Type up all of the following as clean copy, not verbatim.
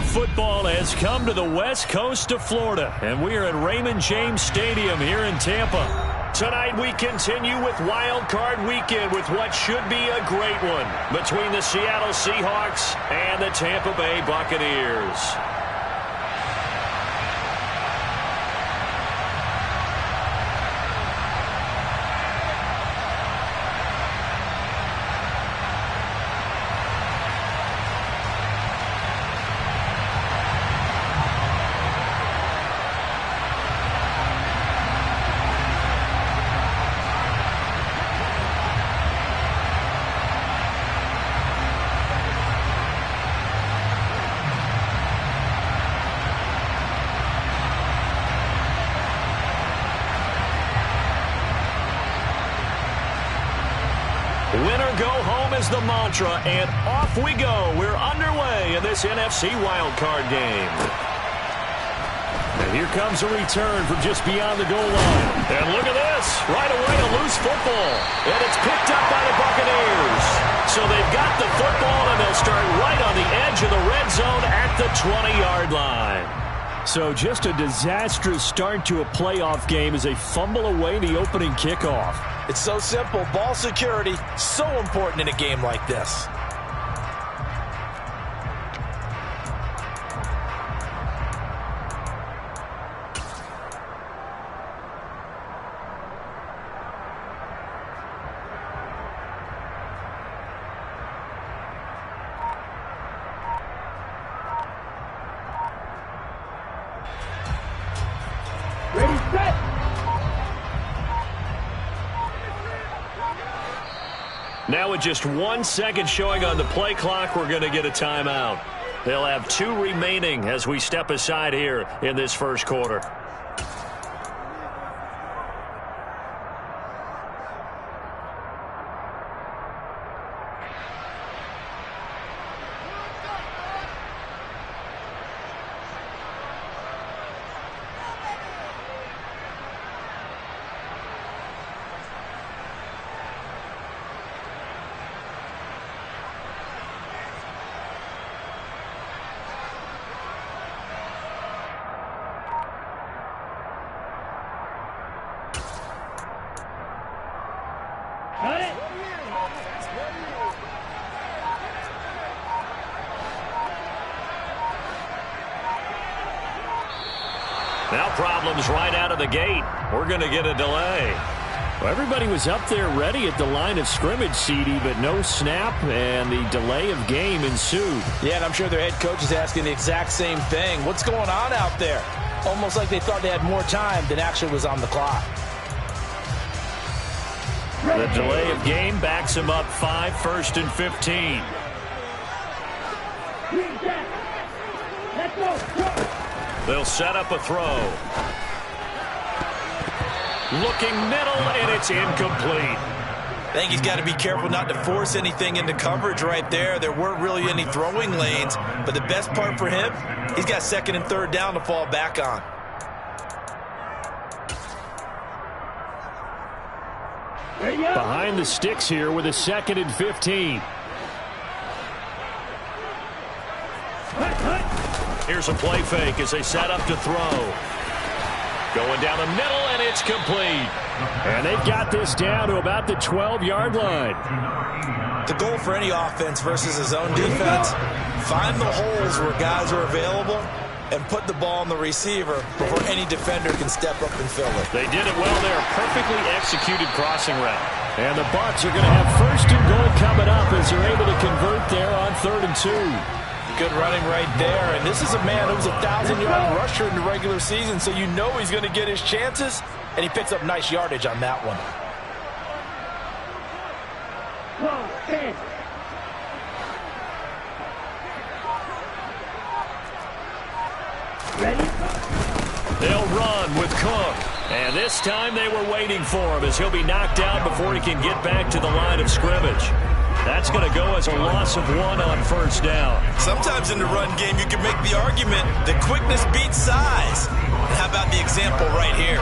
football has come to the west coast of Florida, and we are at Raymond James Stadium here in Tampa. Tonight we continue with Wild Card Weekend with what should be a great one between the Seattle Seahawks and the Tampa Bay Buccaneers. Winner go home is the mantra, and off we go. We're underway in this NFC wildcard game. And here comes a return from just beyond the goal line. And look at this. Right away, a loose football. And it's picked up by the Buccaneers. So they've got the football, and they'll start right on the edge of the red zone at the 20-yard line. So just a disastrous start to a playoff game as they fumble away the opening kickoff. It's so simple. Ball security, so important in a game like this. Ready, set! Now with just 1 second showing on the play clock, we're going to get a timeout. They'll have 2 remaining as we step aside here in this first quarter. Got it. Now problems right out of the gate. We're going to get a delay. Well, everybody was up there ready at the line of scrimmage, CD, but no snap, and the delay of game ensued. Yeah, and I'm sure their head coach is asking the exact same thing. What's going on out there? Almost like they thought they had more time than actually was on the clock. The delay of game backs him up 5, 1st and 15. They'll set up a throw. Looking middle, and it's incomplete. I think he's got to be careful not to force anything into coverage right there. There weren't really any throwing lanes, but the best part for him, he's got 2nd and 3rd down to fall back on. Behind the sticks here with a 2nd and 15. Here's a play fake as they set up to throw. Going down the middle, and it's complete. And they've got this down to about the 12-yard line. The goal for any offense versus a zone defense, find the holes where guys are available and put the ball on the receiver before any defender can step up and fill it. They did it well there. Perfectly executed crossing route. And the Bucs are going to have 1st and goal coming up as they're able to convert there on 3rd and 2. Good running right there. And this is a man who was a 1,000-yard rusher in the regular season, so you know he's going to get his chances, and he picks up nice yardage on that one. They'll run with Cook. And this time they were waiting for him as he'll be knocked out before he can get back to the line of scrimmage. That's going to go as a loss of 1 on 1st down. Sometimes in the run game you can make the argument that quickness beats size. And how about the example right here?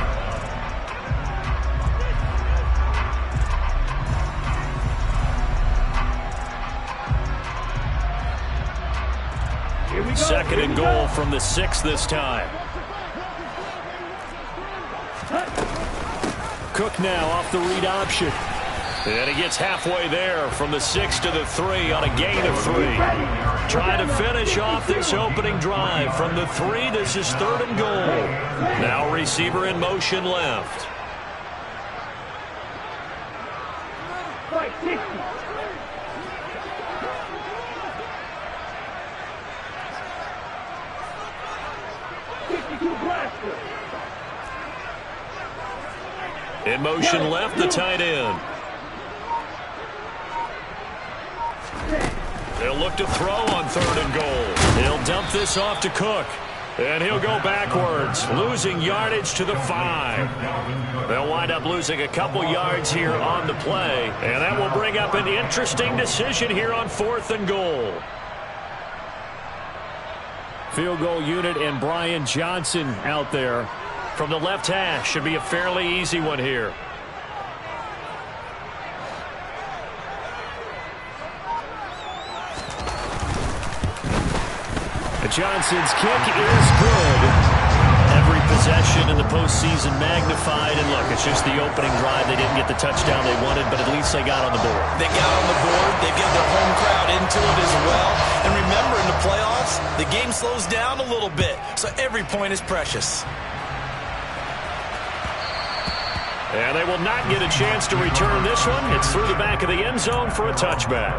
second and goal from the 6 this time. Cook now off the read option. And he gets halfway there from the 6 to the 3 on a gain of 3. Trying to finish off this opening drive from the 3. This is 3rd and goal. Now receiver in motion left. In motion left, the tight end. They'll look to throw on 3rd and goal. He'll dump this off to Cook. And he'll go backwards, losing yardage to the 5. They'll wind up losing a couple yards here on the play. And that will bring up an interesting decision here on 4th and goal. Field goal unit and Brian Johnson out there. From the left hash, should be a fairly easy one here. Johnson's kick is good. Every possession in the postseason magnified. And look, it's just the opening drive. They didn't get the touchdown they wanted, but at least they got on the board. They got on the board. They get their home crowd into it as well. And remember, in the playoffs, the game slows down a little bit. So every point is precious. And they will not get a chance to return this one. It's through the back of the end zone for a touchback.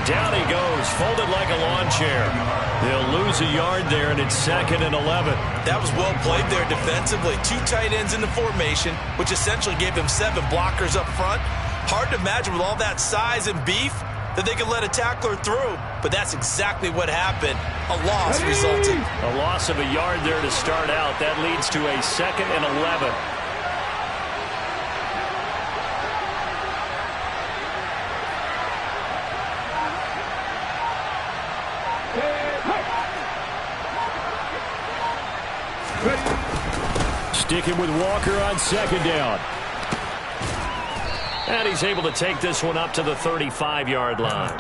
Down he goes, folded like a lawn chair. They'll lose a yard there, and it's 2nd and 11. That was well played there defensively. 2 tight ends in the formation, which essentially gave them 7 blockers up front. Hard to imagine with all that size and beef that they could let a tackler through. But that's exactly what happened. A loss resulted. A loss of a yard there to start out. That leads to a 2nd and 11. Sticking with Walker on 2nd down. And he's able to take this one up to the 35-yard line.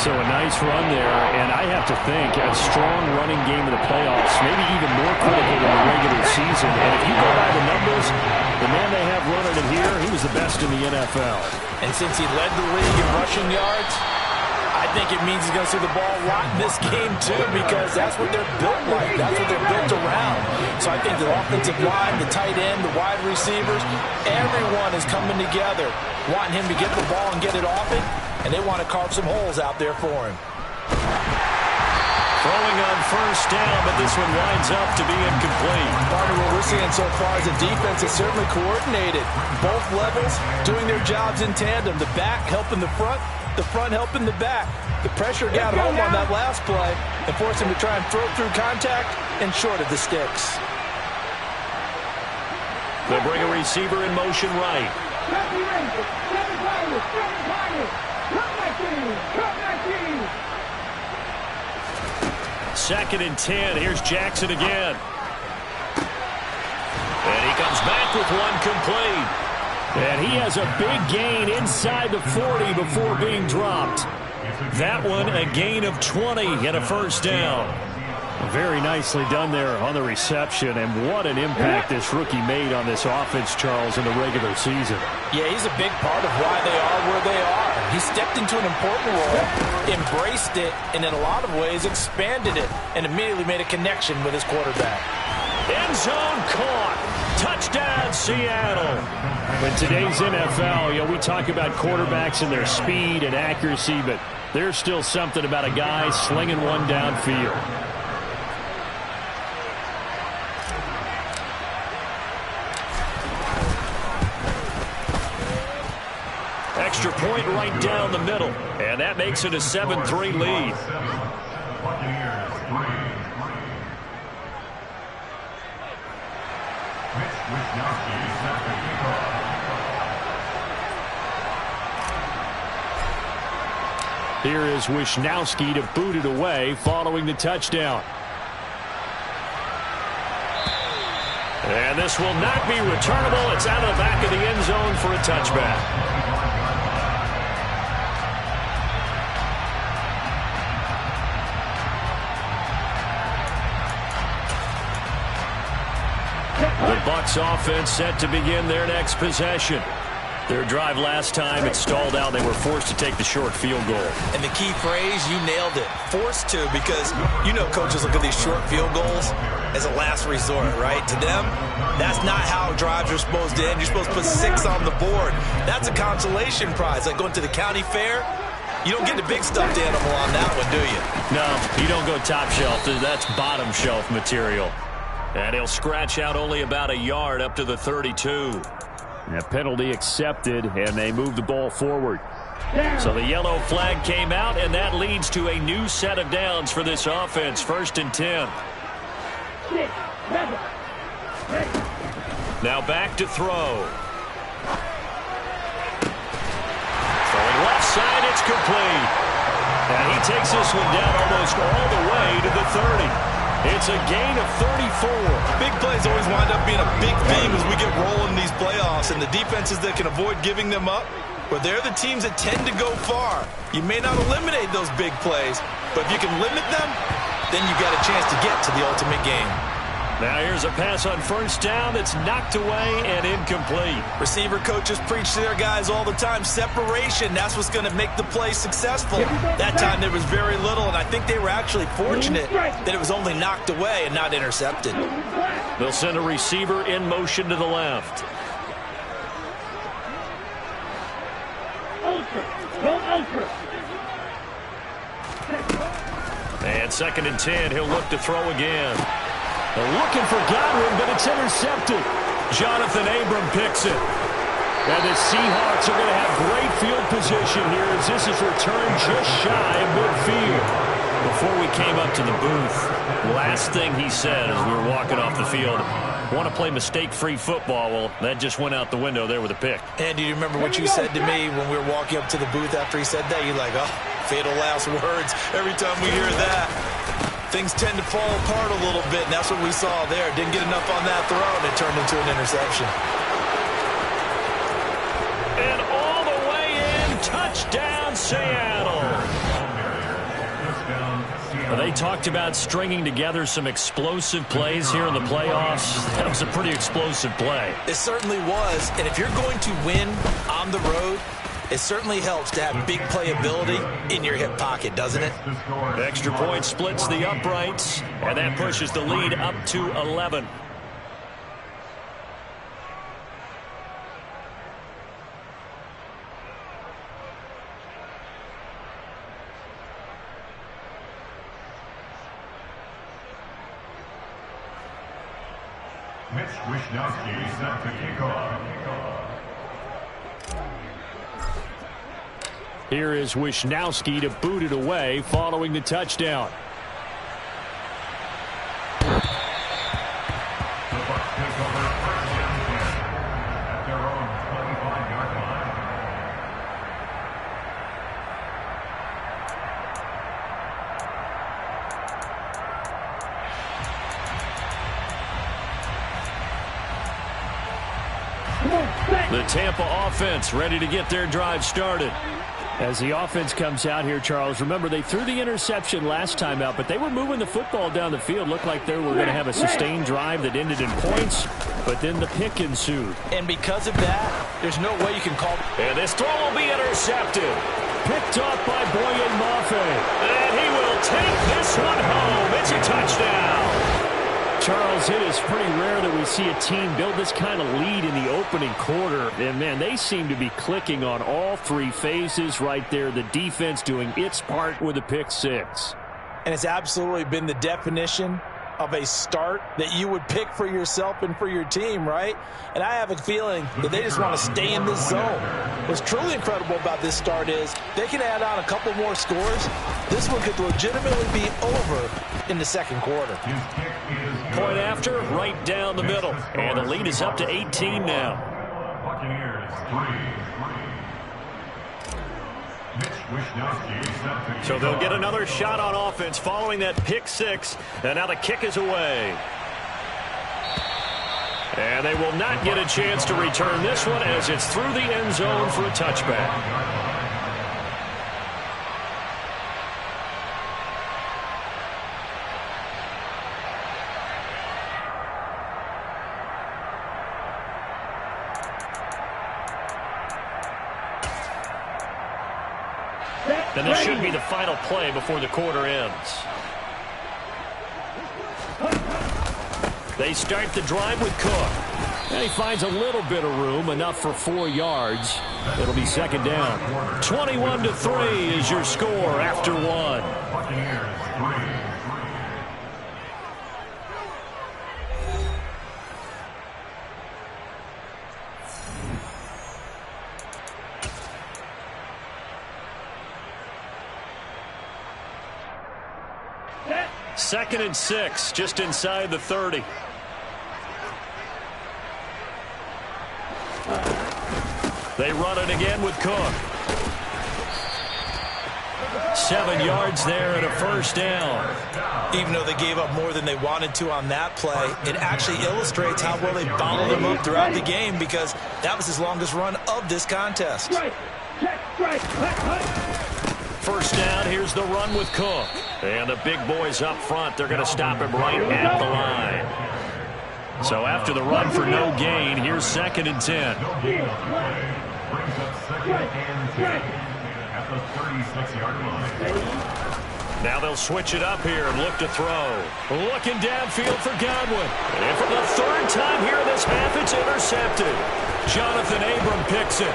So a nice run there, and I have to think a strong running game in the playoffs, maybe even more critical than the regular season. And if you go by the numbers, the man they have running it here, he was the best in the NFL. And since he led the league in rushing yards, I think it means he's going to see the ball a lot in this game, too, because that's what they're built like. That's what they're built around. So I think the offensive line, the tight end, the wide receivers, everyone is coming together, wanting him to get the ball and get it off it, and they want to carve some holes out there for him. Throwing on 1st down, but this one winds up to be incomplete. Partner, what we're seeing so far is the defense is certainly coordinated. Both levels doing their jobs in tandem. The back helping the front helping the back. The pressure got home on that last play and forced him to try and throw through contact and short of the sticks. They'll bring a receiver in motion right. 2nd and 10. Here's Jackson again. And he comes back with one complete. And he has a big gain inside the 40 before being dropped. That one a gain of 20 and a 1st down. Very nicely done there on the reception, and what an impact this rookie made on this offense, Charles, in the regular season. Yeah, he's a big part of why they are where they are. He stepped into an important role, embraced it, and in a lot of ways expanded it, and immediately made a connection with his quarterback. End zone caught. Touchdown, Seattle. In today's NFL, we talk about quarterbacks and their speed and accuracy, but there's still something about a guy slinging one downfield. Extra point right down the middle, and that makes it a 7-3 lead. Here is Wisnowski to boot it away following the touchdown. And this will not be returnable. It's out of the back of the end zone for a touchback. The Bucs offense set to begin their next possession. Their drive last time, it stalled out. They were forced to take the short field goal. And the key phrase, you nailed it. Forced to, because you know coaches look at these short field goals as a last resort, right? To them, that's not how drives are supposed to end. You're supposed to put 6 on the board. That's a consolation prize. Like going to the county fair, you don't get the big stuffed animal on that one, do you? No, you don't go top shelf. That's bottom shelf material. And he'll scratch out only about a yard up to the 32. A penalty accepted, and they move the ball forward. So the yellow flag came out, and that leads to a new set of downs for this offense. 1st and 10. Now back to throw. Throwing left side, it's complete. And he takes this one down almost all the way to the 30. It's a gain of 34. Big plays always wind up being a big theme as we get rolling in these playoffs, and the defenses that can avoid giving them up, but they're the teams that tend to go far. You may not eliminate those big plays, but if you can limit them, then you got a chance to get to the ultimate game. Now here's a pass on 1st down that's knocked away and incomplete. Receiver coaches preach to their guys all the time. Separation, that's what's going to make the play successful. That time there was very little, and I think they were actually fortunate that it was only knocked away and not intercepted. They'll send a receiver in motion to the left. And 2nd and 10, he'll look to throw again. They're looking for Godwin, but it's intercepted. Jonathan Abram picks it. And the Seahawks are going to have great field position here as this is returned just shy of midfield. Before we came up to the booth, last thing he said as we were walking off the field, want to play mistake-free football. Well, that just went out the window there with a pick. And do you remember what you said to me when we were walking up to the booth after he said that? You're like, oh, fatal last words. Every time we hear that, things tend to fall apart a little bit, and that's what we saw there. Didn't get enough on that throw, and it turned into an interception. And all the way in, touchdown Seattle. They talked about stringing together some explosive plays here in the playoffs. That was a pretty explosive play. It certainly was, and if you're going to win on the road, it certainly helps to have big playability in your hip pocket, doesn't it? Extra point splits the uprights, and that pushes the lead up to 11. Mitch Wisnowski set to kick off. Here is Wisnowski to boot it away following the touchdown. The Bucs take over 1st and 10 at their own 25-yard line. The Tampa offense ready to get their drive started. As the offense comes out here, Charles, remember they threw the interception last time out, but they were moving the football down the field. Looked like they were going to have a sustained drive that ended in points, but then the pick ensued. And because of that, there's no way you can call. And this throw will be intercepted. Picked off by Boye Mafe. And he will take this one home. It's a touchdown. Charles, it is pretty rare that we see a team build this kind of lead in the opening quarter. And, man, they seem to be clicking on all 3 phases right there. The defense doing its part with a pick 6. And it's absolutely been the definition of a start that you would pick for yourself and for your team, right? And I have a feeling that they just want to stay in this zone. What's truly incredible about this start is they can add on a couple more scores. This one could legitimately be over in the second quarter. Point after, right down the middle. And the lead is up to 18 now. Buccaneers 3. So they'll get another shot on offense following that pick six. And now the kick is away. And they will not get a chance to return this one as it's through the end zone for a touchback. And this should be the final play before the quarter ends. They start the drive with Cook. And he finds a little bit of room, enough for 4 yards. It'll be second down. 21-3 is your score after one. Buccaneers 3. Second and 6, just inside the 30. They run it again with Cook. 7 yards there and a first down. Even though they gave up more than they wanted to on that play, it actually illustrates how well they bottled them up throughout the game, because that was his longest run of this contest. First down, here's the run with Cook. And the big boys up front, they're going to stop him right at the line. So after the run for no gain, here's second and 10. Brings up second and 10 at the 36-yard line. Now they'll switch it up here and look to throw. Looking downfield for Godwin. And for the third time here in this half, it's intercepted. Jonathan Abram picks it.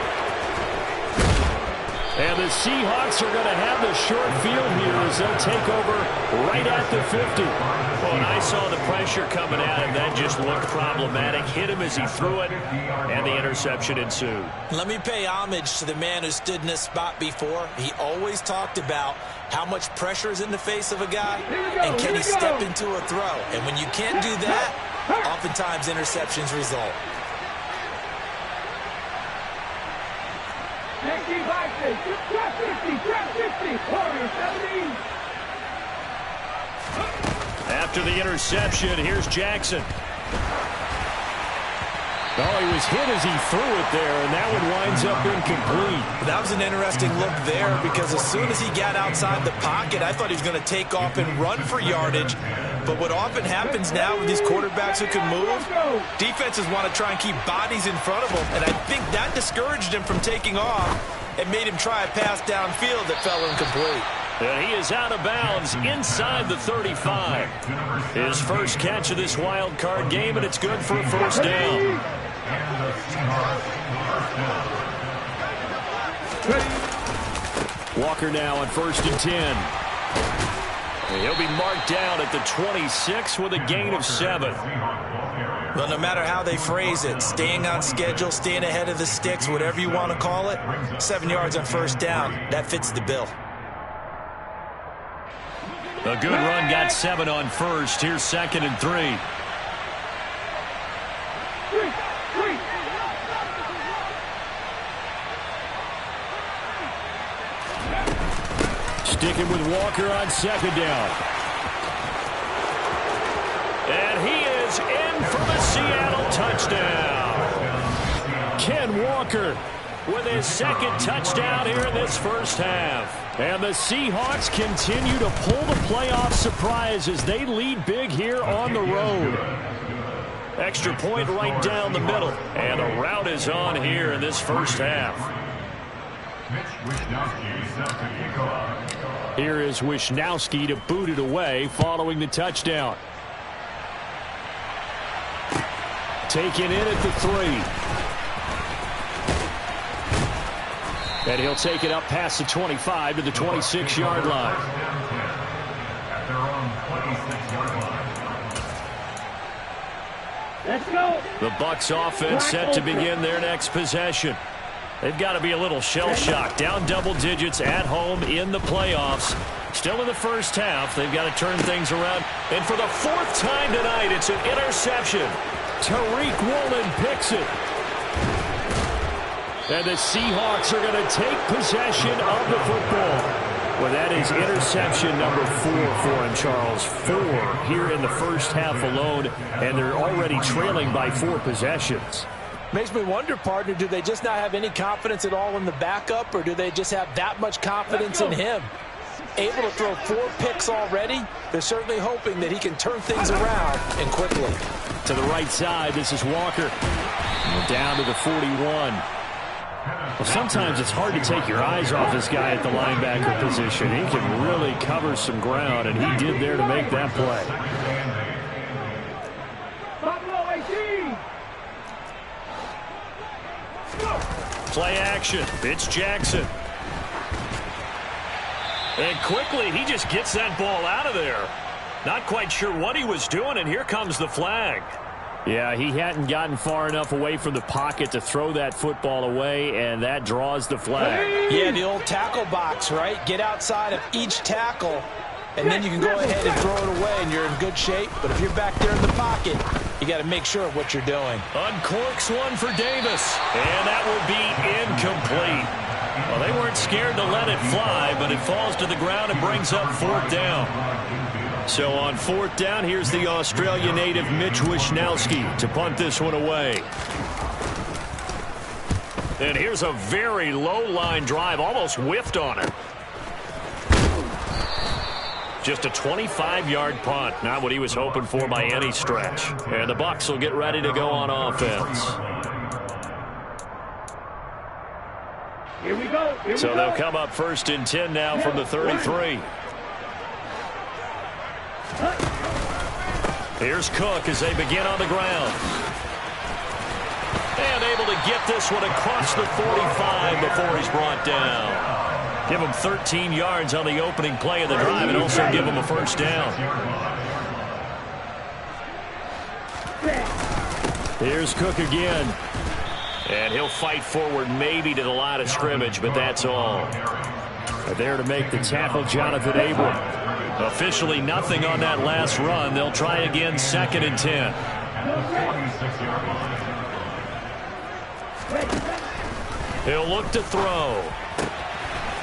And the Seahawks are going to have the short field here as they'll take over right at the 50. Well, and I saw the pressure coming at him. That just looked problematic. Hit him as he threw it, and the interception ensued. Let me pay homage to the man who stood in this spot before. He always talked about how much pressure is in the face of a guy, and can he step into a throw. And when you can't do that, oftentimes interceptions result. After the interception, here's Jackson. Oh, he was hit as he threw it there, and that one winds up incomplete. That was an interesting look there, because as soon as he got outside the pocket, I thought he was going to take off and run for yardage. But what often happens now with these quarterbacks who can move, defenses want to try and keep bodies in front of them, and I think that discouraged him from taking off and made him try a pass downfield that fell incomplete. And he is out of bounds inside the 35. His first catch of this wild card game, and it's good for a first down. Walker now on 1st and 10. And he'll be marked down at the 26 with a gain of 7. Well, no matter how they phrase it, staying on schedule, staying ahead of the sticks, whatever you want to call it, 7 yards on first down, that fits the bill. A good run got 7 on first. Here's 2nd and 3. Sticking with Walker on 2nd down. And he is in for the Seattle touchdown. Ken Walker with his 2nd touchdown here in this first half. And the Seahawks continue to pull the playoff surprise as they lead big here on the road. Extra point right down the middle. And a rout is on here in this first half. Here is Wishnowski to boot it away following the touchdown. Taken in at the 3. And he'll take it up past the 25 to the 26-yard line. At their own 26-yard line. Let's go. The Bucs offense set to begin their next possession. They've got to be a little shell-shocked. Down double digits at home in the playoffs. Still in the first half. They've got to turn things around. And for the fourth time tonight, it's an interception. Tariq Woolen picks it. And the Seahawks are going to take possession of the football. Well, that is interception number 4 for him, Charles. 4 here in the first half alone, and they're already trailing by 4 possessions. Makes me wonder, partner, do they just not have any confidence at all in the backup, or do they just have that much confidence in him? Able to throw 4 picks already, they're certainly hoping that he can turn things around and quickly. To the right side, this is Walker. Down to the 41. Well, sometimes it's hard to take your eyes off this guy at the linebacker position. He can really cover some ground, and he did there to make that play. Play action. It's Jackson. And quickly, he just gets that ball out of there. Not quite sure what he was doing, and here comes the flag. Yeah, he hadn't gotten far enough away from the pocket to throw that football away, and that draws the flag. Yeah, the old tackle box, right? Get outside of each tackle, and then you can go ahead and throw it away, and you're in good shape. But if you're back there in the pocket, you got to make sure of what you're doing. Uncorks one for Davis, and that will be incomplete. Well, they weren't scared to let it fly, but it falls to the ground and brings up 4th down. So on 4th down, here's the Australia native Mitch Wishnowsky to punt this one away. And here's a very low line drive, almost whiffed on it. Just a 25-yard punt, not what he was hoping for by any stretch. And the Bucs will get ready to go on offense. Here we go. So they'll come up 1st and 10 now from the 33. Here's Cook as they begin on the ground. And able to get this one across the 45 before he's brought down. Give him 13 yards on the opening play of the drive and also give him a 1st down. Here's Cook again. And he'll fight forward maybe to the line of scrimmage, but that's all. There to make the tackle, Jonathan Abram. Officially nothing on that last run. They'll try again 2nd and 10. He'll look to throw.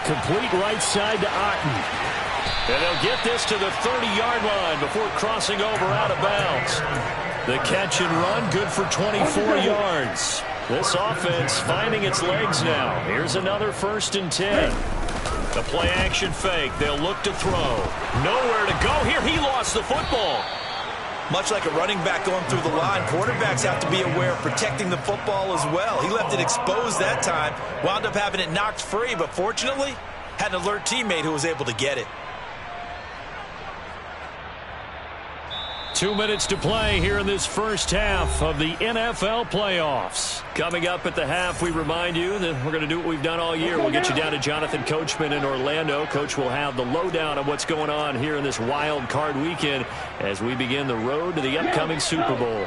Complete right side to Otten. And they'll get this to the 30-yard line before crossing over out of bounds. The catch and run, good for 24 yards. This offense finding its legs now. Here's another 1st and 10. The play action fake. They'll look to throw. Nowhere to go here. He lost the football. Much like a running back going through the line, quarterbacks have to be aware of protecting the football as well. He left it exposed that time. Wound up having it knocked free, but fortunately, had an alert teammate who was able to get it. 2 minutes to play here in this first half of the NFL playoffs. Coming up at the half, we remind you that we're going to do what we've done all year. We'll get you down to Jonathan Coachman in Orlando. Coach will have the lowdown of what's going on here in this wild card weekend as we begin the road to the upcoming Super Bowl.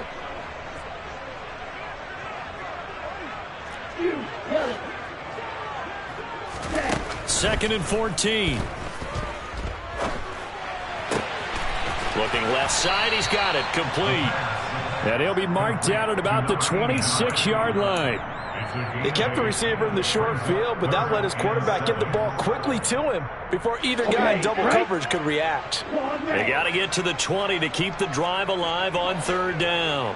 Second and 14. Looking left side, he's got it, complete. And he'll be marked down at about the 26-yard line. They kept the receiver in the short field, but that let his quarterback get the ball quickly to him before either guy in double coverage could react. They got to get to the 20 to keep the drive alive on 3rd down.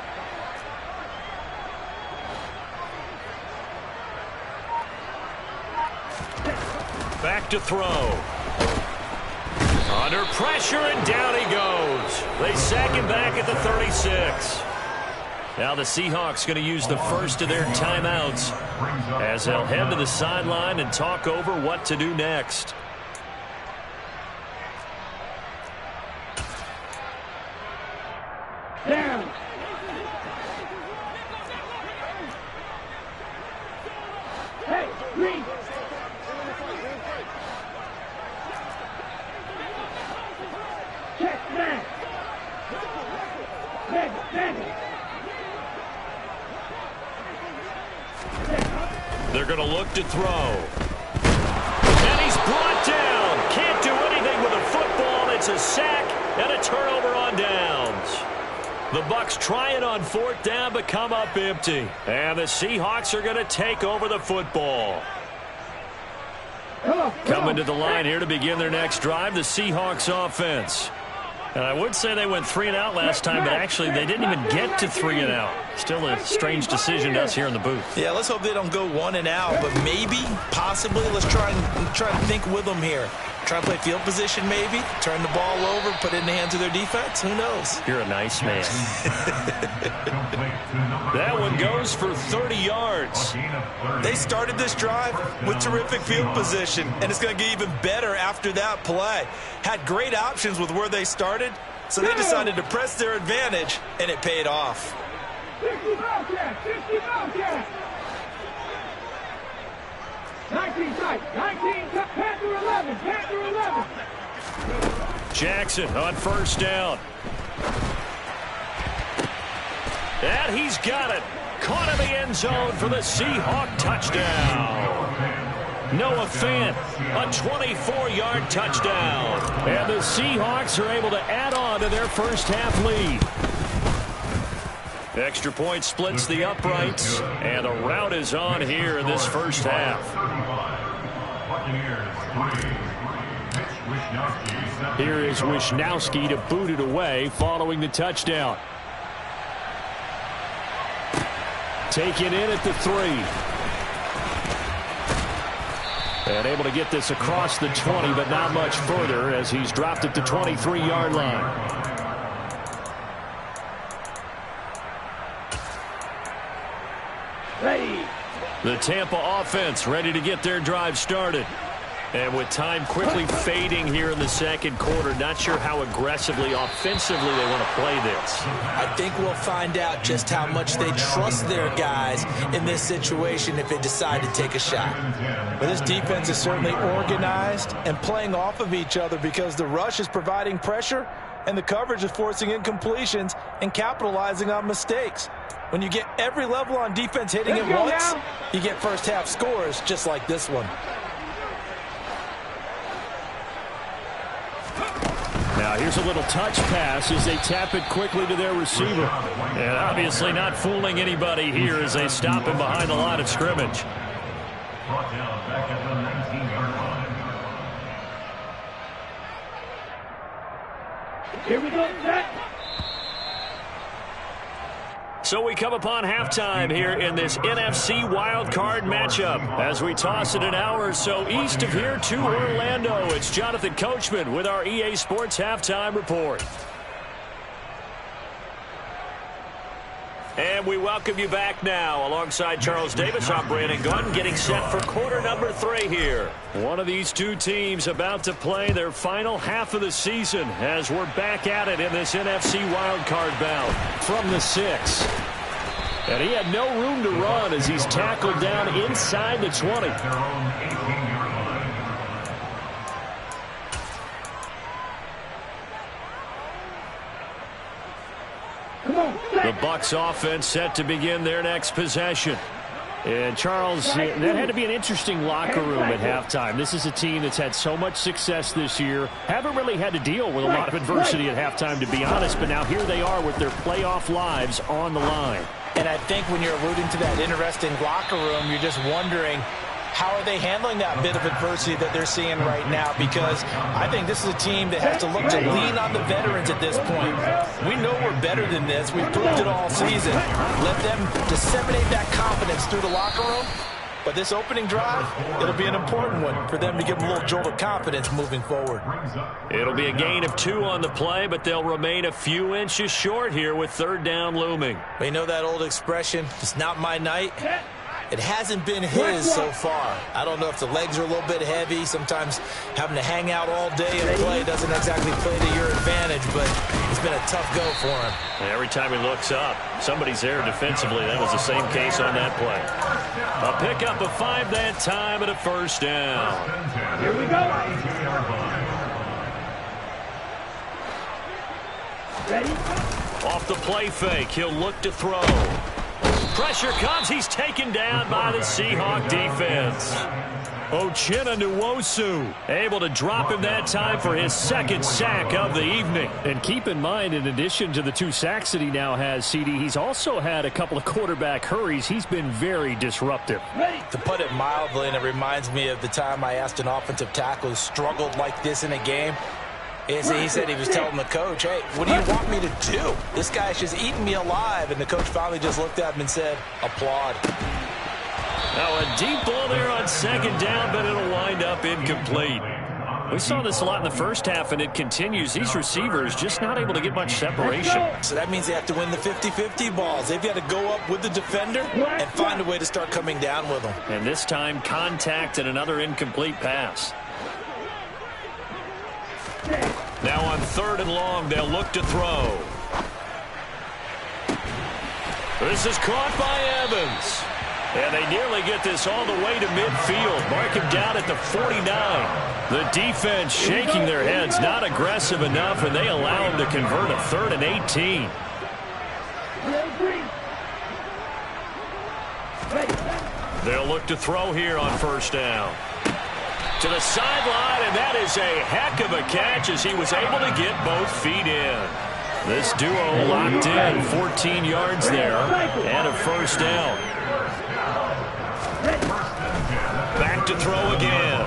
Back to throw. Under pressure, and down he goes. They sack him back at the 36. Now the Seahawks going to use the first of their timeouts as they'll head to the sideline and talk over what to do next. Down. Hey, Reed. Check, man. look to throw. And he's brought down. Can't do anything with a football. It's a sack and a turnover on downs. The Bucs try it on 4th down, but come up empty. And the Seahawks are going to take over the football. Coming to the line here to begin their next drive, the Seahawks offense. And I would say they went 3 and out last time, but actually they didn't even get to 3 and out. Still a strange decision to us here in the booth. Yeah, let's hope they don't go 1 and out, but maybe, possibly, let's try and think with them here. Try and play field position maybe, turn the ball over, put it in the hands of their defense. Who knows? You're a nice man. That one goes for 30 yards. They started this drive with terrific field position, and it's going to get even better after that play. Had great options with where they started, so they decided to press their advantage, and it paid off. 60 Wildcats, 60 Wildcats. 19 tight, 19 Panther 11, Panther 11. Jackson on 1st down. And he's got it. Caught in the end zone for the Seahawk touchdown. Noah Fant, a 24-yard touchdown. And the Seahawks are able to add on to their first half lead. Extra point splits the uprights, and a rout is on here in this first half. Here is Wisnowski to boot it away following the touchdown. Taken in at the 3. And able to get this across the 20, but not much further as he's dropped at the 23-yard line. Ready. The Tampa offense ready to get their drive started. And with time quickly fading here in the second quarter, not sure how aggressively, offensively they want to play this. I think we'll find out just how much they trust their guys in this situation if they decide to take a shot. But this defense is certainly organized and playing off of each other because the rush is providing pressure and the coverage is forcing incompletions and capitalizing on mistakes. When you get every level on defense hitting it once, you get first half scores just like this one. Now here's a little touch pass as they tap it quickly to their receiver. And obviously not fooling anybody here as they stop him behind the line of scrimmage. Brought down back at the 19-yard line. Here we go, set. So we come upon halftime here in this NFC Wildcard matchup. As we toss it an hour or so east of here to Orlando, it's Jonathan Coachman with our EA Sports Halftime Report. And we welcome you back now. Alongside Charles Davis, I'm Brandon Gunn, getting set for quarter number 3 here. One of these two teams about to play their final half of the season as we're back at it in this NFC wildcard bout from the 6. And he had no room to run as he's tackled down inside the 20. Their own 18-yard line. The Bucs offense set to begin their next possession. And Charles, that had to be an interesting locker room at halftime. This is a team that's had so much success this year. Haven't really had to deal with a lot of adversity at halftime, to be honest. But now here they are with their playoff lives on the line. And I think when you're alluding to that interesting locker room, you're just wondering, how are they handling that bit of adversity that they're seeing right now? Because I think this is a team that has to look to lean on the veterans at this point. We know we're better than this. We've proved it all season. Let them disseminate that confidence through the locker room. But this opening drive, it'll be an important one for them to give them a little jolt of confidence moving forward. It'll be a gain of 2 on the play, but they'll remain a few inches short here with 3rd down looming. We know that old expression, it's not my night. It hasn't been his so far. I don't know if the legs are a little bit heavy. Sometimes having to hang out all day and play doesn't exactly play to your advantage, but it's been a tough go for him. And every time he looks up, somebody's there defensively. That was the same case on that play. A pickup of 5 that time and a 1st down. Here we go. Ready? Off the play fake, he'll look to throw. Pressure comes. He's taken down by the Seahawk defense. Uchenna Nwosu able to drop him that time for his second sack of the evening. And keep in mind, in addition to the 2 sacks that he now has, CD, he's also had a couple of quarterback hurries. He's been very disruptive. To put it mildly, and it reminds me of the time I asked an offensive tackle who struggled like this in a game. He said he was telling the coach, hey, what do you want me to do? This guy's just eating me alive. And the coach finally just looked at him and said, applaud. Now a deep ball there on second down, but it'll wind up incomplete. We saw this a lot in the first half, and it continues. These receivers just not able to get much separation. So that means they have to win the 50-50 balls. They've got to go up with the defender and find a way to start coming down with them. And this time, contact and another incomplete pass. Now on 3rd and long, they'll look to throw. This is caught by Evans. And they nearly get this all the way to midfield. Mark him down at the 49. The defense shaking their heads, not aggressive enough, and they allow him to convert a 3rd and 18. They'll look to throw here on 1st down. To the sideline, and that is a heck of a catch as he was able to get both feet in. This duo locked in, 14 yards there, and a 1st down. Back to throw again.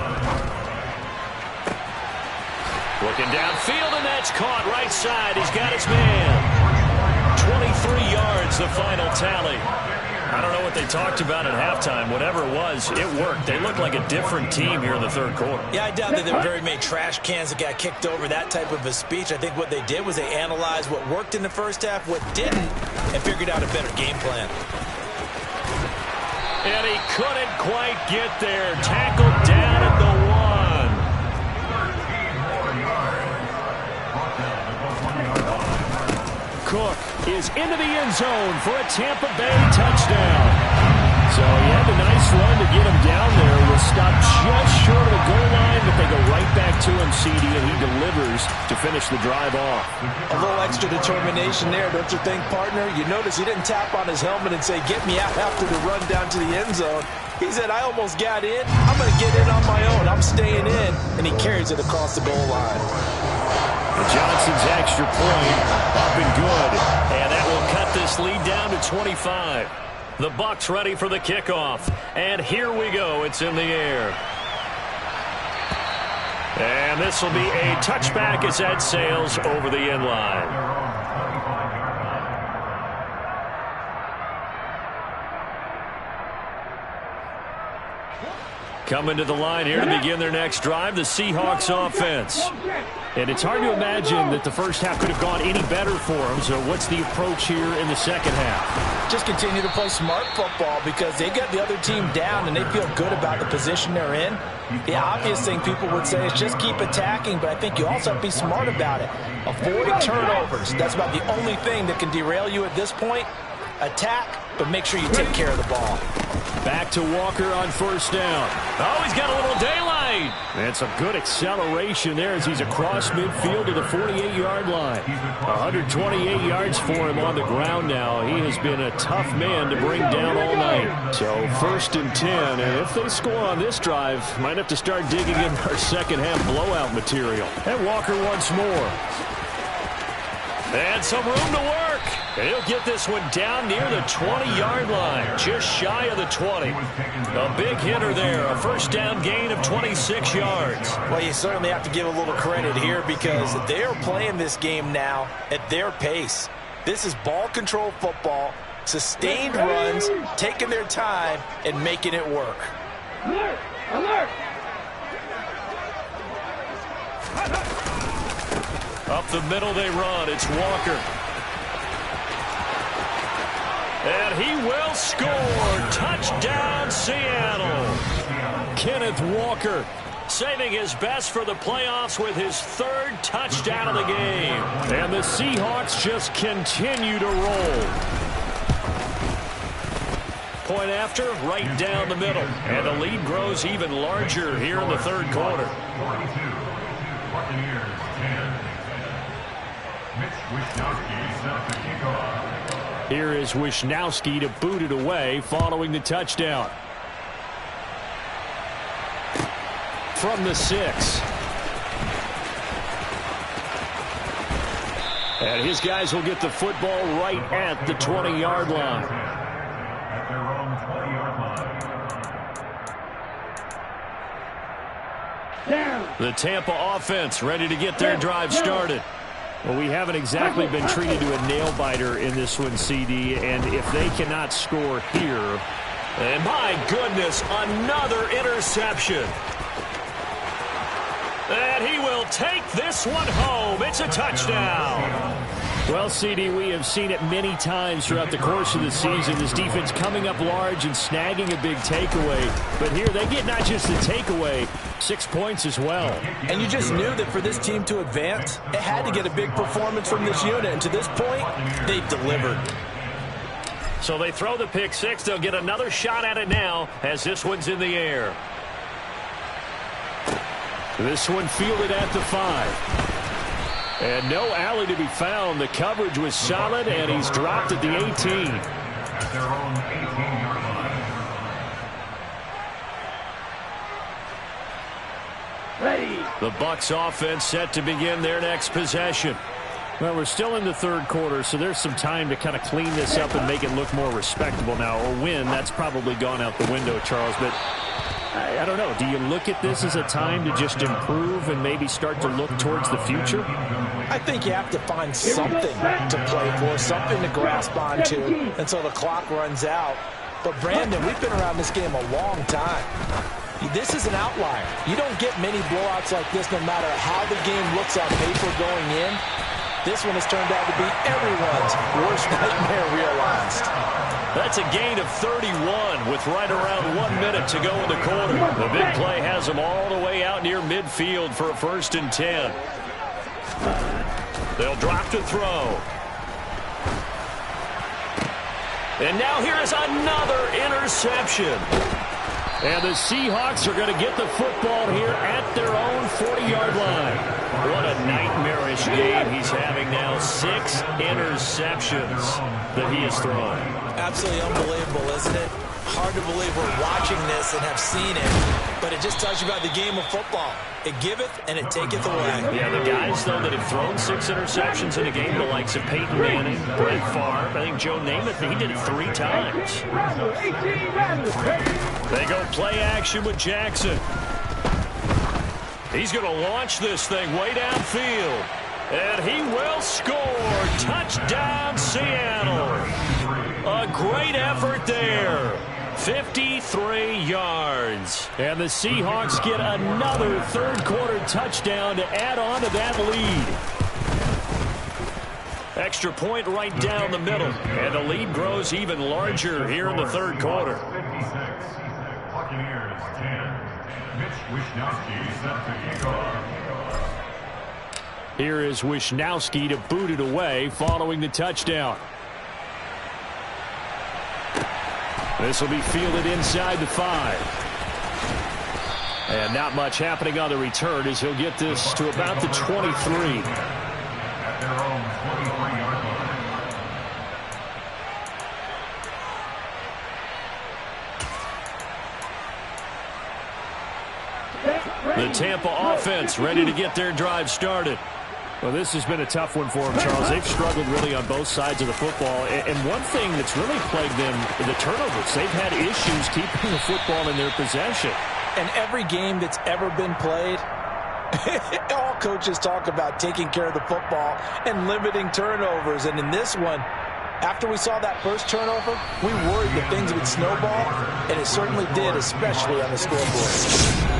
Looking downfield, and that's caught right side. He's got his man. 23 yards, the final tally. I don't know what they talked about at halftime. Whatever it was, it worked. They looked like a different team here in the 3rd quarter. Yeah, I doubt that there were very many trash cans that got kicked over, that type of a speech. I think what they did was they analyzed what worked in the first half, what didn't, and figured out a better game plan. And he couldn't quite get there. Tackled down at the 1. Cook is into the end zone for a Tampa Bay touchdown. So he had a nice run to get him down there. Was stopped just short of the goal line, but they go right back to him, CD, and he delivers to finish the drive off. A little extra determination there, don't you think, partner? You notice he didn't tap on his helmet and say, get me out after the run down to the end zone. He said, I almost got in. I'm going to get in on my own. I'm staying in. And he carries it across the goal line. Johnson's extra point up and good. And that will cut this lead down to 25. The Bucs ready for the kickoff. And here we go. It's in the air. And this will be a touchback as that sails over the end line. Coming to the line here to begin their next drive, the Seahawks offense. And it's hard to imagine that the first half could have gone any better for them. So what's the approach here in the second half? Just continue to play smart football because they got the other team down and they feel good about the position they're in. The obvious thing people would say is just keep attacking, but I think you also have to be smart about it. Avoid turnovers. That's about the only thing that can derail you at this point. Attack, but make sure you take care of the ball. Back to Walker on 1st down. Oh, he's got a little daylight. And some good acceleration there as he's across midfield to the 48-yard line. 128 yards for him on the ground now. He has been a tough man to bring down all night. So 1st and 10, and if they score on this drive, might have to start digging in our second half blowout material. And Walker once more. And some room to work. And he'll get this one down near the 20-yard line, just shy of the 20. A big hitter there, a 1st down gain of 26 yards. Well, you certainly have to give a little credit here because they are playing this game now at their pace. This is ball control football, sustained runs, taking their time, and making it work. Alert! Alert! Up the middle they run. It's Walker. And he will score. Touchdown, Seattle. Kenneth Walker saving his best for the playoffs with his 3rd touchdown of the game. And the Seahawks just continue to roll. Point after, right down the middle. And the lead grows even larger here in the 3rd quarter. 42. Buccaneers 10. Mitch Wishnowsky set up the kickoff. Here is Wisnowski to boot it away following the touchdown. From the 6. And his guys will get the football right at the 20-yard line. At their own 20-yard line. The Tampa offense ready to get their drive started. Well, we haven't exactly been treated to a nail-biter in this one, CD, and if they cannot score here... And my goodness, another interception. And he will take this one home. It's a touchdown. Well, CD, we have seen it many times throughout the course of the season. This defense coming up large and snagging a big takeaway. But here they get not just the takeaway, 6 points as well. And you just knew that for this team to advance, it had to get a big performance from this unit. And to this point, they've delivered. So they throw the pick 6. They'll get another shot at it now as this one's in the air. This one fielded at the 5. And no alley to be found. The coverage was solid, and he's dropped at the 18. At their own 18-yard line. Ready. The Bucs offense set to begin their next possession. Well, we're still in the third quarter, so there's some time to kind of clean this up and make it look more respectable now. Or win, that's probably gone out the window, Charles. But I don't know. Do you look at this as a time to just improve and maybe start to look towards the future? I think you have to find something to play for, something to grasp onto until the clock runs out. But, Brandon, we've been around this game a long time. This is an outlier. You don't get many blowouts like this no matter how the game looks on paper going in. This one has turned out to be everyone's worst nightmare realized. That's a gain of 31 with right around 1 minute to go in the quarter. The big play has them all the way out near midfield for a 1st and 10. They'll drop to throw. And now here is another interception. And the Seahawks are going to get the football here at their own 40-yard line. What a nightmarish game he's having now. 6 interceptions that he has thrown. Absolutely unbelievable, isn't it? Hard to believe we're watching this and have seen it, but it just tells you about the game of football. It giveth and it taketh away. Yeah, the guys, though, that have thrown 6 interceptions in a game, the likes of Peyton Manning, Brett Favre, I think Joe Namath, he did it 3 times. They go play action with Jackson. He's going to launch this thing way downfield. And he will score. Touchdown, Seattle. A great effort there. 53 yards. And the Seahawks get another third-quarter touchdown to add on to that lead. Extra point right down the middle. And the lead grows even larger here in the third quarter. 56. Buccaneers 10. Mitch Wisnowski set to kick off. Here is Wisnowski to boot it away following the touchdown. This will be fielded inside the 5. And not much happening on the return as he'll get this to about the 23. At their own 23-yard line. The Tampa offense ready to get their drive started. Well, this has been a tough one for them, Charles. They've struggled really on both sides of the football. And one thing that's really plagued them, the turnovers. They've had issues keeping the football in their possession. And every game that's ever been played, all coaches talk about taking care of the football and limiting turnovers. And in this one, after we saw that first turnover, we worried that things would snowball, and it certainly did, especially on the scoreboard.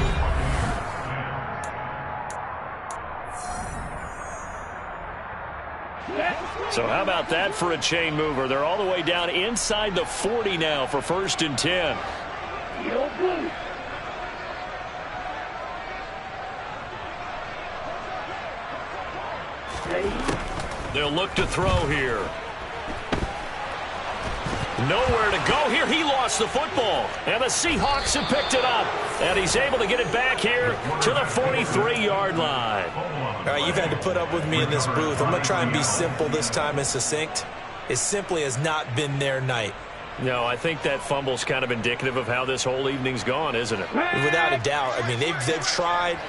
So how about that for a chain mover? They're all the way down inside the 40 now for 1st and 10. They'll look to throw here. Nowhere to go here. He lost the football. And the Seahawks have picked it up. And he's able to get it back here to the 43-yard line. All right, you've had to put up with me in this booth. I'm going to try and be simple this time and succinct. it simply has not been their night. No, I think that fumble's kind of indicative of how this whole evening's gone, isn't it? Without a doubt. I mean, they've tried,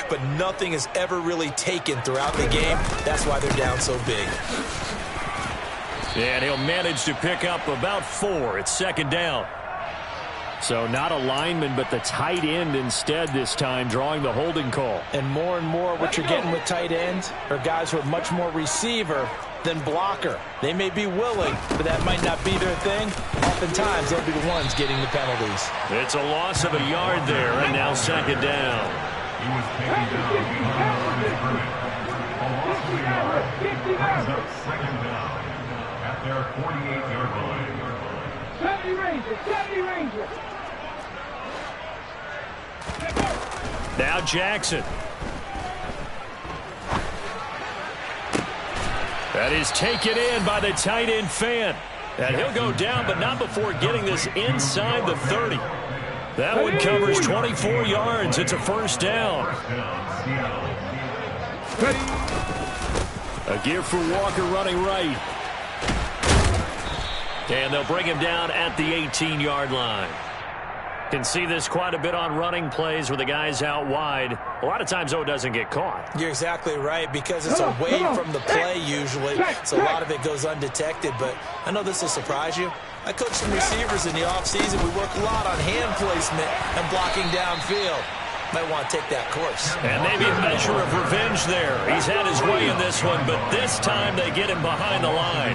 but nothing has ever really taken throughout the game. That's why they're down so big. And he'll manage to pick up about 4. It's second down. So not a lineman, but the tight end instead this time, drawing the holding call. And more what you're getting with tight ends are guys who are much more receiver than blocker. They may be willing, but that might not be their thing. Oftentimes, they'll be the ones getting the penalties. It's a loss of a yard there, and now second down. He was taken down behind the line of scrimmage. A loss of a yard. Brings up second down at their 48-yard line. 70 Rangers, 70 Rangers. Now Jackson. That is taken in by the tight end Fan. And he'll go down, but not before getting this inside the 30. That one covers 24 yards. It's a first down. A give for Walker running right. And they'll bring him down at the 18-yard line. Can see this quite a bit on running plays where the guy's out wide. A lot of times, though, it doesn't get caught. You're exactly right, because it's away from the play usually, so a lot of it goes undetected. But I know this will surprise you. I coach some receivers in the offseason. We work a lot on hand placement and blocking downfield. Might want to take that course. And maybe a measure of revenge there. He's had his way in this one, but this time they get him behind the line.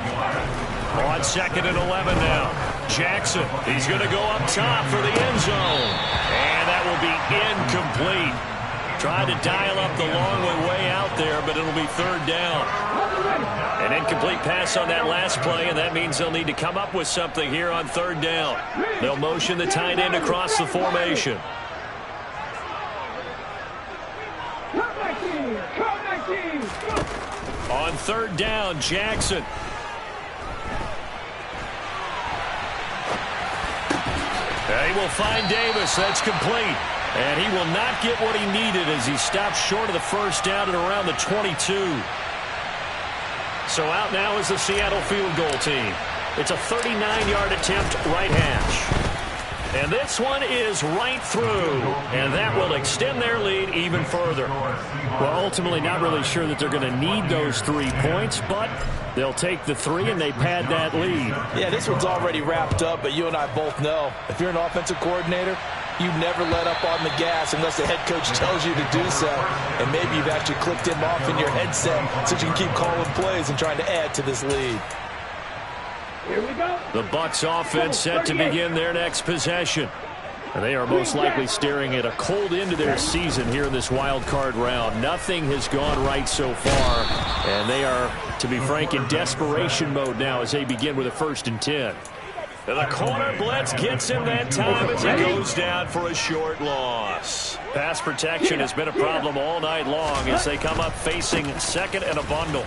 On second and 11 now. Jackson, he's going to go up top for the end zone. And that will be incomplete. Tried to dial up the long way out there, but it'll be third down. An incomplete pass on that last play, and that means they'll need to come up with something here on third down. They'll motion the tight end across the formation. On third down, Jackson. He will find Davis. That's complete. And he will not get what he needed as he stops short of the first down at around the 22. So out now is the Seattle field goal team. It's a 39-yard attempt right hash. And this one is right through. And that will extend their lead even further. Well, ultimately not really sure that they're going to need those 3 points, but they'll take the 3 and they pad that lead. Yeah, this one's already wrapped up, but you and I both know if you're an offensive coordinator, you never let up on the gas unless the head coach tells you to do so. And maybe you've actually clicked him off in your headset so you can keep calling plays and trying to add to this lead. Here we go. The Bucs offense set to begin their next possession. And they are most likely staring at a cold end to their season here in this wild card round. Nothing has gone right so far. And they are, to be frank, in desperation mode now as they begin with a 1st and 10. And the corner blitz gets him that time as he goes down for a short loss. Pass protection has been a problem all night long as they come up facing second and a bundle.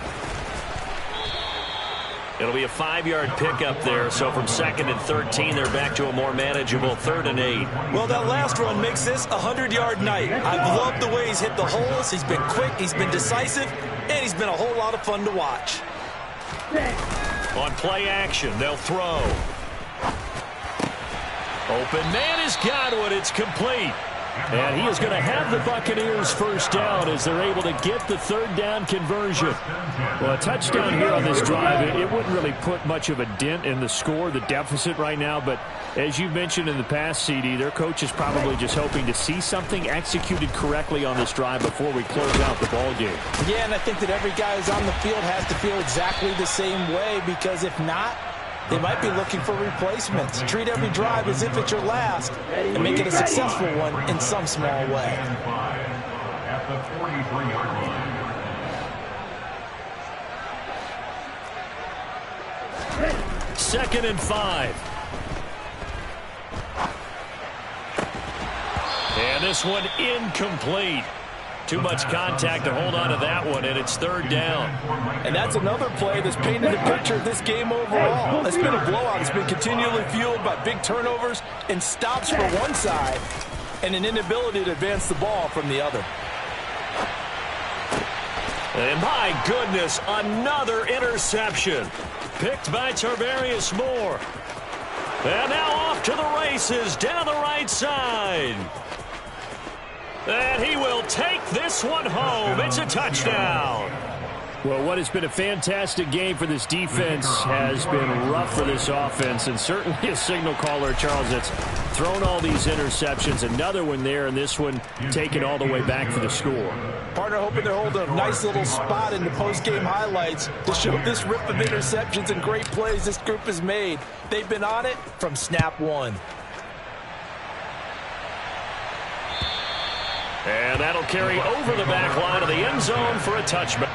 It'll be a 5-yard pickup there, so from 2nd and 13, they're back to a more manageable 3rd and 8. Well, that last run makes this a 100-yard night. I've loved the way he's hit the holes. He's been quick, he's been decisive, and he's been a whole lot of fun to watch. On play action, they'll throw. Open man has got it. It's complete. And he is going to have the Buccaneers first down as they're able to get the 3rd down conversion. Well, a touchdown here on this drive, it wouldn't really put much of a dent in the score, the deficit right now. But as you've mentioned in the past, CD, their coach is probably just hoping to see something executed correctly on this drive before we close out the ball game. Yeah, and I think that every guy who's on the field has to feel exactly the same way, because if not, they might be looking for replacements. Treat every drive as if it's your last and make it a successful one in some small way. At the 43-yard line. 2nd and 5. And this one incomplete. Too much contact to hold on to that one, and it's 3rd down. And that's another play that's painted a picture of this game overall. It's been a blowout. It's been continually fueled by big turnovers and stops for one side and an inability to advance the ball from the other. And my goodness, another interception. picked by Tarvarius Moore. And now off to the races down the right side. And he will take this one home. It's a touchdown. Well, what has been a fantastic game for this defense has been rough for this offense, and certainly a signal caller, Charles, that's thrown all these interceptions. Another one there, and this one taken all the way back for the score. Partner hoping they're holding a nice little spot in the post-game highlights to show this rip of interceptions and great plays this group has made. They've been on it from snap one. And that'll carry over the back line of the end zone for a touchback.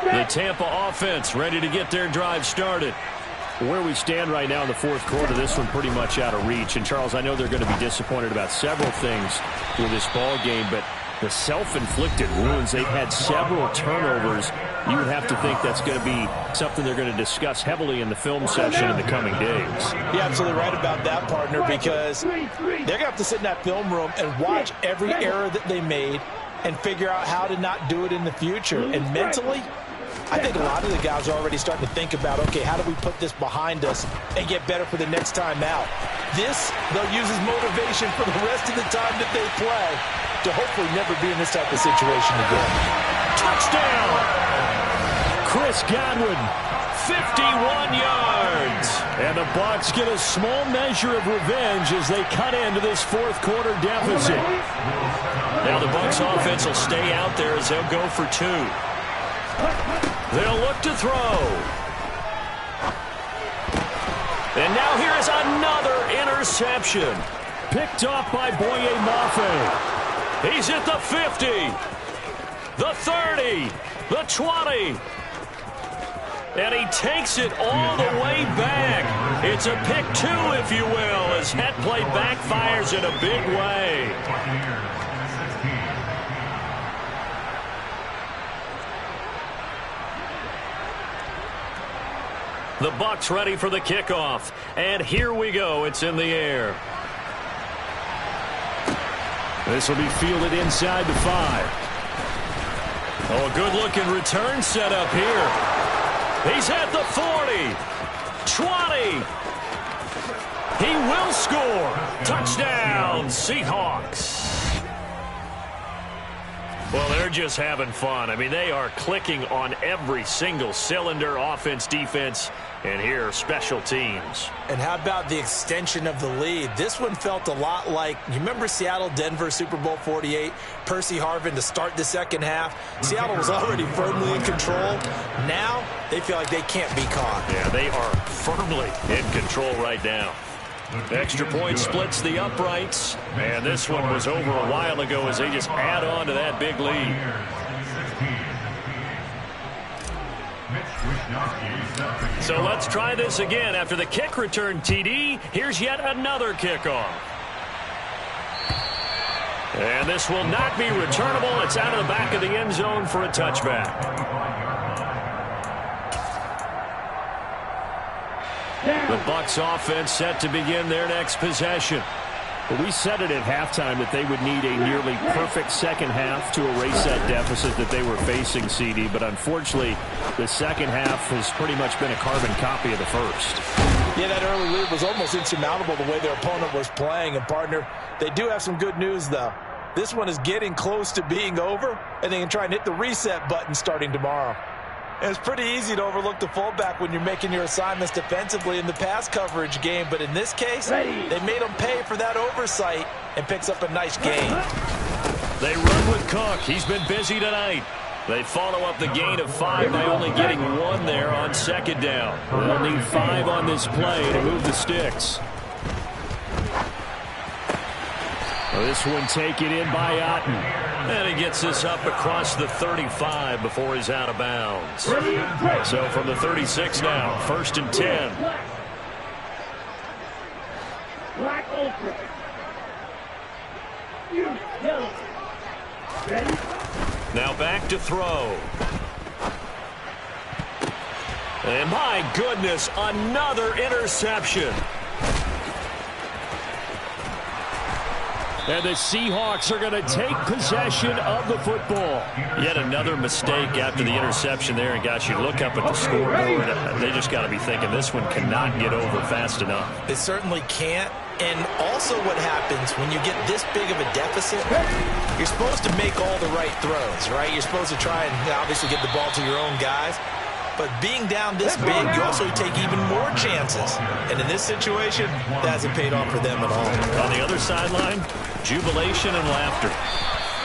The Tampa offense ready to get their drive started. Where we stand right now in the fourth quarter, this one pretty much out of reach. And, Charles, I know they're going to be disappointed about several things with this ball game, but the self-inflicted wounds, they've had several turnovers. You would have to think that's going to be something they're going to discuss heavily in the film session in the coming days. You're absolutely right about that, partner, because they're going to have to sit in that film room and watch every error that they made and figure out how to not do it in the future. And mentally, I think a lot of the guys are already starting to think about, okay, how do we put this behind us and get better for the next time out? This, they'll use as motivation for the rest of the time that they play to hopefully never be in this type of situation again. Touchdown! Chris Godwin, 51 yards. And the Bucs get a small measure of revenge as they cut into this fourth quarter deficit. Now the Bucs offense will stay out there as they'll go for two. They'll look to throw. And now here is another interception. Picked off by Boye Mafe. He's at the 50, the 30, the 20. And he takes it all the way back. It's a pick two, if you will, as that play backfires in a big way. The Bucs ready for the kickoff. And here we go. It's in the air. This will be fielded inside the 5. Oh, a good-looking return set up here. He's at the 40, 20. He will score. Touchdown, Seahawks. Well, they're just having fun. I mean, they are clicking on every single cylinder, offense, defense, and here, special teams. And how about the extension of the lead? This one felt a lot like, you remember Seattle-Denver Super Bowl 48? Percy Harvin to start the second half. Seattle was already firmly in control. Now, they feel like they can't be caught. Yeah, they are firmly in control right now. Extra point splits the uprights. And this one was over a while ago as they just add on to that big lead. So let's try this again. After the kick return TD, here's yet another kickoff. And this will not be returnable. It's out of the back of the end zone for a touchback. The Bucs offense set to begin their next possession. Well, we said it at halftime that they would need a nearly perfect second half to erase that deficit that they were facing, CD. But unfortunately, the second half has pretty much been a carbon copy of the first. Yeah, that early lead was almost insurmountable the way their opponent was playing. And, partner, they do have some good news, though. This one is getting close to being over, and they can try and hit the reset button starting tomorrow. It's pretty easy to overlook the fullback when you're making your assignments defensively in the pass coverage game. But in this case, they made him pay for that oversight and picks up a nice gain. They run with Cook. He's been busy tonight. They follow up the gain of 5 by only getting 1 there on second down. They'll need 5 on this play to move the sticks. Well, this one taken in by Otten. And he gets this up across the 35 before he's out of bounds. So from the 36 now, 1st and 10. Black ultra. Yellow. Ready? Now back to throw. And my goodness, another interception. And the Seahawks are going to take possession of the football. Yet another mistake after the interception there. And gosh, you look up at the scoreboard, they just got to be thinking this one cannot get over fast enough. It certainly can't. And also what happens when you get this big of a deficit, you're supposed to make all the right throws, right? You're supposed to try and obviously get the ball to your own guys. But being down this big, you also take even more chances. And in this situation, that hasn't paid off for them at all. On the other sideline, jubilation and laughter.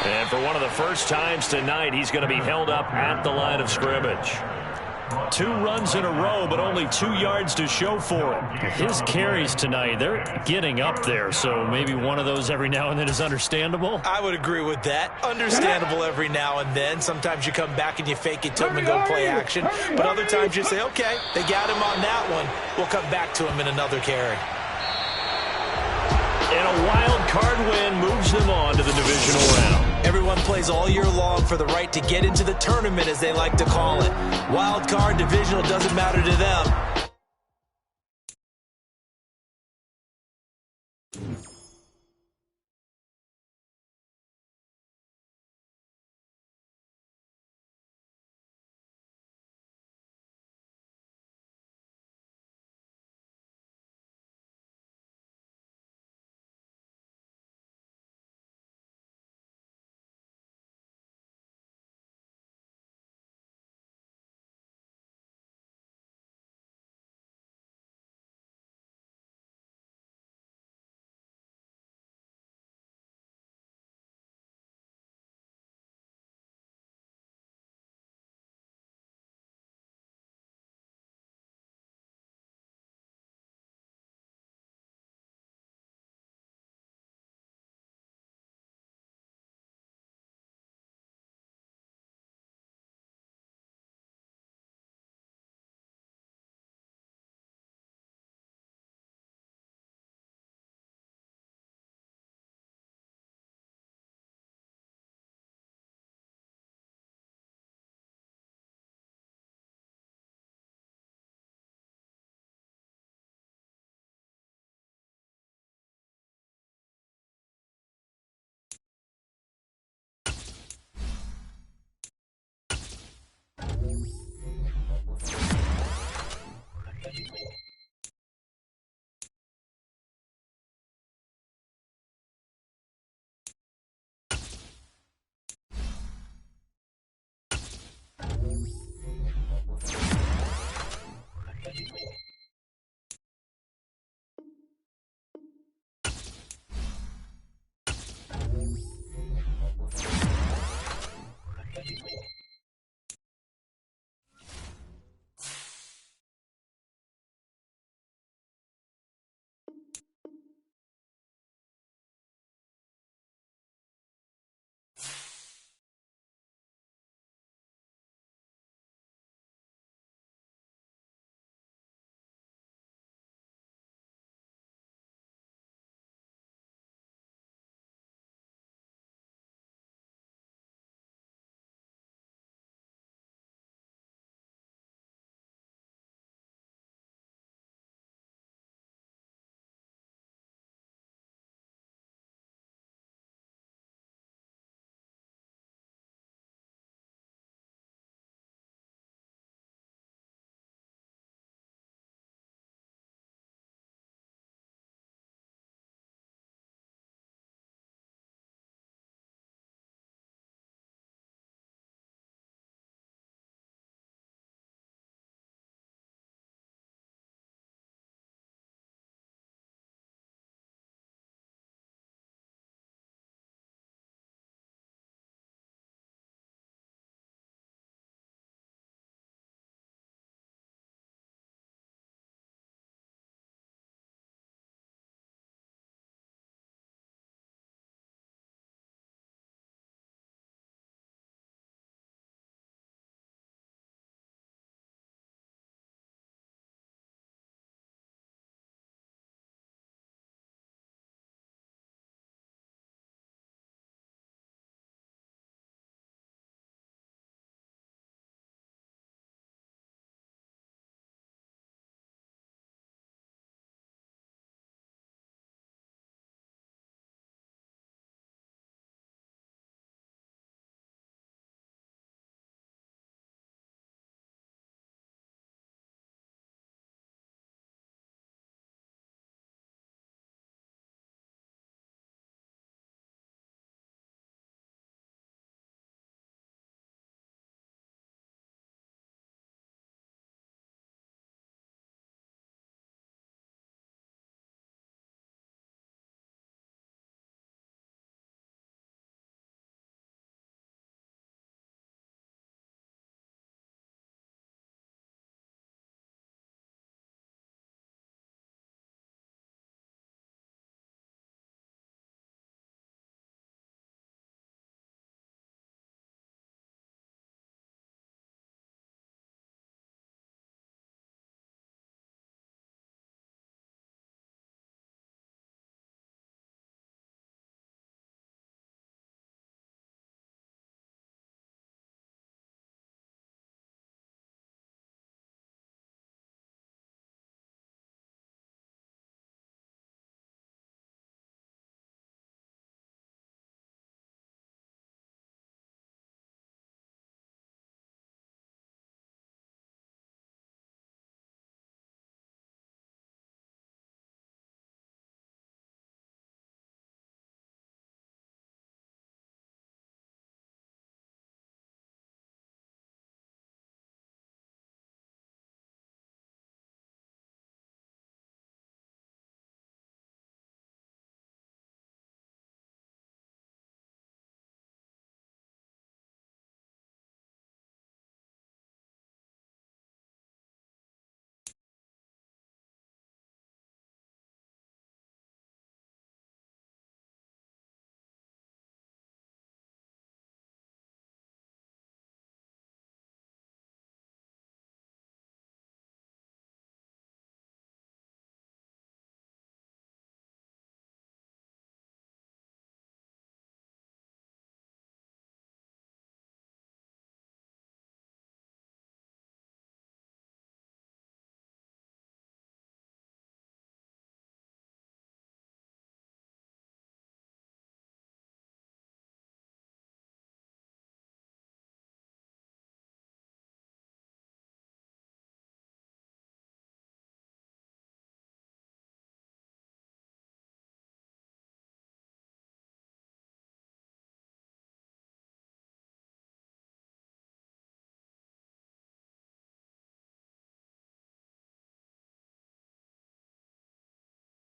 And for one of the first times tonight, he's going to be held up at the line of scrimmage. 2 runs in a row, but only 2 yards to show for him. His carries tonight, they're getting up there, so maybe one of those every now and then is understandable. I would agree with that. Understandable every now and then. Sometimes you come back and you fake it to him and go play action. But other times you say, okay, they got him on that one. We'll come back to him in another carry. And a wild card win moves them on to the divisional round. Everyone plays all year long for the right to get into the tournament, as they like to call it. Wild card, divisional, doesn't matter to them.